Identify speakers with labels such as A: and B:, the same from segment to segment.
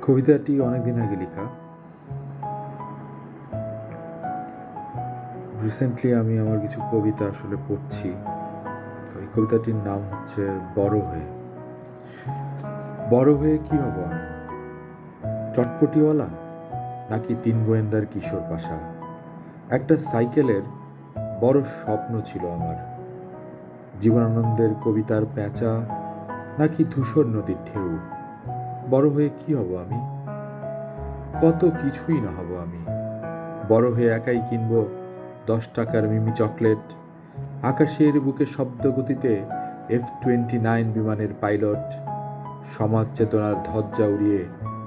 A: কবিতাটি অনেকদিন আগে লেখা। রিসেন্টলি আমি আমার কিছু কবিতা আসলে পড়ছি। তো এই কবিতাটির নাম হচ্ছে বড় হয়ে। বড় হয়ে কি হব আমি? চটপটিওয়ালা নাকি তিন গোয়েন্দার কিশোর পাশা? একটা সাইকেলের বড় স্বপ্ন ছিল আমার। জীবনানন্দের কবিতার পেঁচা নাকি ধূসর নদীর ঢেউ? বড় হয়ে কি হব আমি? কত কিছুই না হব আমি। বড় হয়ে একাই কিনবো 10 টাকার মিমি চকলেট। আকাশের বুকে শব্দ গতিতে F-29 বিমানের পাইলট। সমাজ চেতনার ধ্বজা উড়িয়ে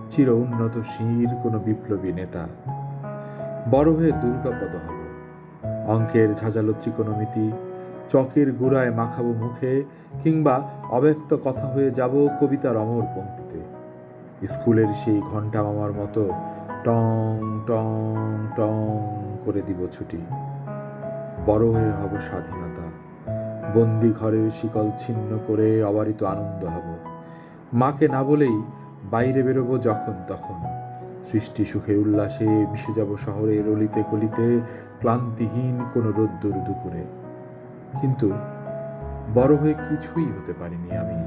A: চির উন্নত শির কোনো বিপ্লবী নেতা। বড় হয়ে দুর্গাপদ হব। অঙ্কের ঝাঁঝালো ত্রিকোণমিতি চকের গুড়ায় মাখাবো মুখে, কিংবা অব্যক্ত কথা হয়ে যাব কবিতার অমর পংক্তিতে। স্কুলের সেই ঘন্টা মামার মতো টং টং টং করে দিব ছুটি। বড় হয়ে হব স্বাধীনতা। বন্দি ঘরের শিকল ছিন্ন করে অবারিত আনন্দ হব। মাকে না বলেই বাইরে বেরোবো যখন তখন। সৃষ্টি সুখে উল্লাসে মিশে যাব শহরের অলিতে গলিতে, ক্লান্তিহীন কোনো রোদ্দুর দুপুরে। কিন্তু বড় হয়ে কিছুই হতে পারিনি আমি।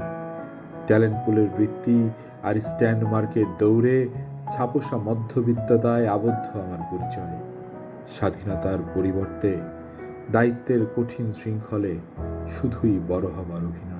A: ট্যালেন্ট পুলের বৃত্তি আর স্ট্যান্ড মার্কের দৌড়ে ছাপোষা মধ্যবিত্ততায় আবদ্ধ আমার পরিচয়। স্বাধীনতার পরিবর্তে দায়িত্বের কঠিন শৃঙ্খলে শুধুই বড় হবার অভিনয়।